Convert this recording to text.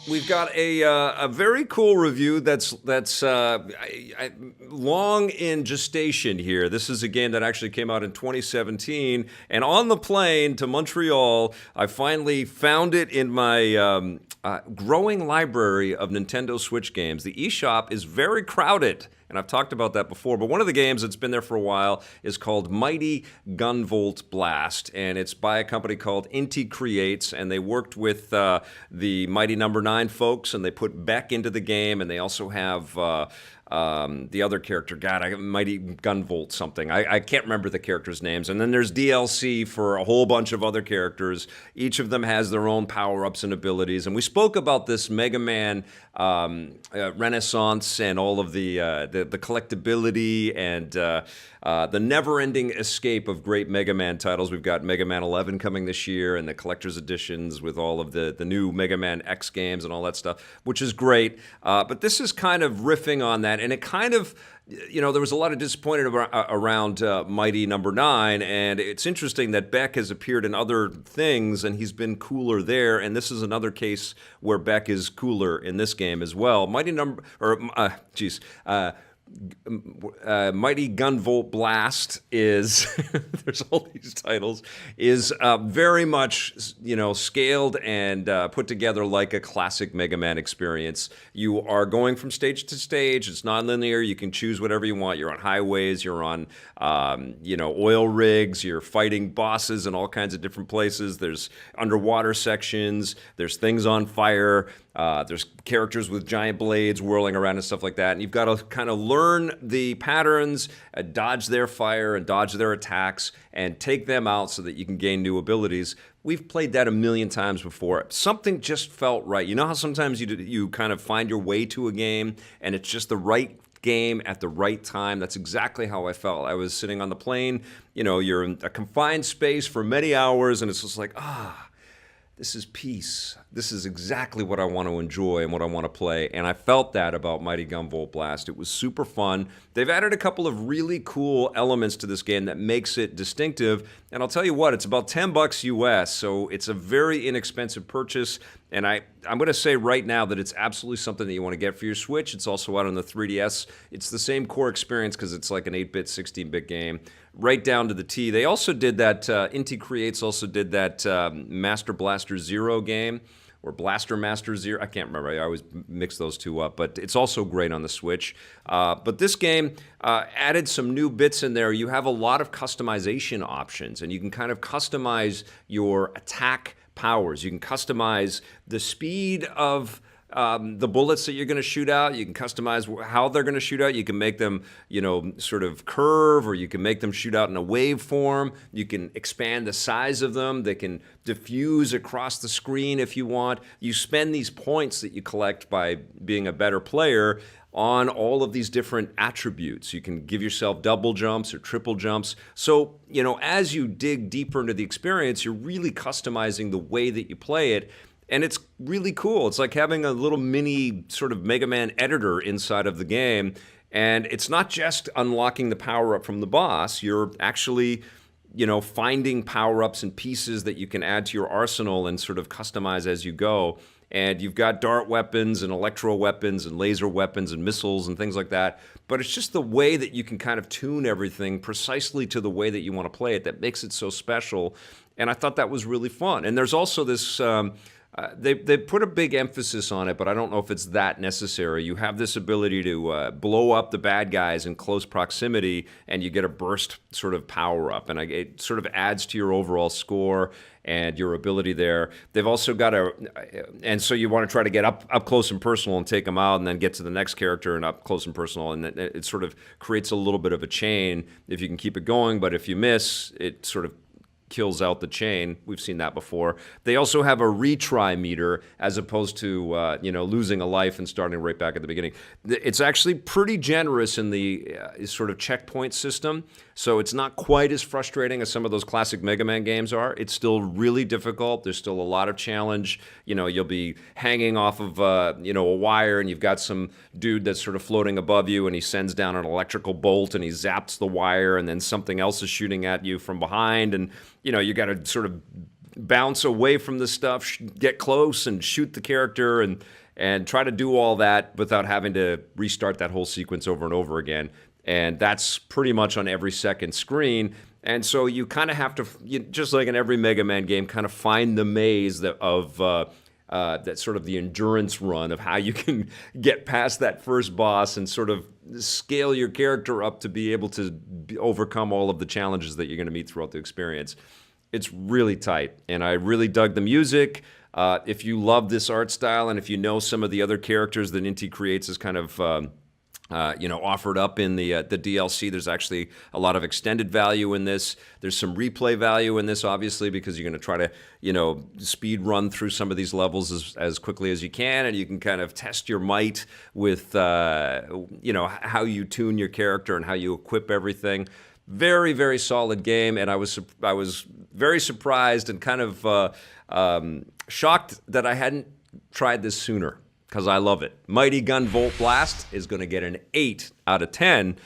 We've got a very cool review that's long in gestation here. This is a game that actually came out in 2017, and on the plane to Montreal, I finally found it in my growing library of Nintendo Switch games. The eShop is very crowded, and I've talked about that before, but one of the games that's been there for a while is called Mighty Gunvolt Blast, and it's by a company called Inti Creates, and they worked with the Mighty Number 9 folks, and they put Beck into the game, and they also have the other character, Mighty Gunvolt something. I can't remember the characters' names. And then there's DLC for a whole bunch of other characters. Each of them has their own power-ups and abilities. And we spoke about this Mega Man renaissance and all of the collectability and the never-ending escape of great Mega Man titles. We've got Mega Man 11 coming this year and the collector's editions with all of the new Mega Man X games and all that stuff, which is great. But this is kind of riffing on that, and it kind of, there was a lot of disappointment around Mighty Number 9, and it's interesting that Beck has appeared in other things, and he's been cooler there, and this is another case where Beck is cooler in this game as well. Mighty Gunvolt Blast is there's all these titles is very much scaled and put together like a classic Mega Man experience. You are going from stage to stage. It's non-linear. You can choose whatever you want. You're on highways. You're on oil rigs. You're fighting bosses in all kinds of different places. There's underwater sections. There's things on fire. There's characters with giant blades whirling around and stuff like that. And you've got to kind of learn the patterns, dodge their fire and dodge their attacks, and take them out so that you can gain new abilities. We've played that a million times before. Something just felt right. You know how sometimes you kind of find your way to a game and it's just the right game at the right time? That's exactly how I felt. I was sitting on the plane. You're in a confined space for many hours, and it's just like, this is peace. This is exactly what I want to enjoy and what I want to play. And I felt that about Mighty Gunvolt Blast. It was super fun. They've added a couple of really cool elements to this game that makes it distinctive. And I'll tell you what, it's about $10 US, so it's a very inexpensive purchase. And I'm going to say right now that it's absolutely something that you want to get for your Switch. It's also out on the 3DS. It's the same core experience because it's like an 8-bit, 16-bit game, right down to the T. They also did that, Inti Creates also did that Master Blaster Zero game, or Blaster Master Zero. I can't remember. I always mix those two up, but it's also great on the Switch. But this game added some new bits in there. You have a lot of customization options, and you can kind of customize your attack powers. You can customize the speed of the bullets that you're going to shoot out. You can customize how they're going to shoot out. You can make them, sort of curve, or you can make them shoot out in a wave form. You can expand the size of them. They can diffuse across the screen if you want. You spend these points that you collect by being a better player on all of these different attributes. You can give yourself double jumps or triple jumps. So, as you dig deeper into the experience, you're really customizing the way that you play it. And it's really cool. It's like having a little mini sort of Mega Man editor inside of the game. And it's not just unlocking the power-up from the boss. You're actually, finding power-ups and pieces that you can add to your arsenal and sort of customize as you go. And you've got dart weapons and electro weapons and laser weapons and missiles and things like that. But it's just the way that you can kind of tune everything precisely to the way that you want to play it that makes it so special. And I thought that was really fun. And there's also this... They put a big emphasis on it, but I don't know if it's that necessary. You have this ability to blow up the bad guys in close proximity, and you get a burst sort of power up, and it sort of adds to your overall score and your ability there. They've also got and so you want to try to get up close and personal and take them out, and then get to the next character and up close and personal, and it sort of creates a little bit of a chain if you can keep it going. But if you miss, it sort of kills out the chain. We've seen that before. They also have a retry meter as opposed to losing a life and starting right back at the beginning. It's actually pretty generous in the sort of checkpoint system, so it's not quite as frustrating as some of those classic Mega Man games are. It's still really difficult. There's still a lot of challenge. You'll be hanging off of a wire, and you've got some dude that's sort of floating above you, and he sends down an electrical bolt, and he zaps the wire, and then something else is shooting at you from behind, and you got to sort of bounce away from the stuff, get close and shoot the character, and try to do all that without having to restart that whole sequence over and over again. And that's pretty much on every second screen. And so you kind of have to, just like in every Mega Man game, kind of find the maze that sort of the endurance run of how you can get past that first boss and sort of scale your character up to be able to overcome all of the challenges that you're going to meet throughout the experience. It's really tight, and I really dug the music. If you love this art style, and if you know some of the other characters that Inti creates as kind of offered up in the DLC, there's actually a lot of extended value in this. There's some replay value in this, obviously, because you're going to try to, speed run through some of these levels as quickly as you can, and you can kind of test your might with, how you tune your character and how you equip everything. Very, very solid game, and I was very surprised and kind of shocked that I hadn't tried this sooner, because I love it. Mighty Gunvolt Blast is going to get an 8 out of 10.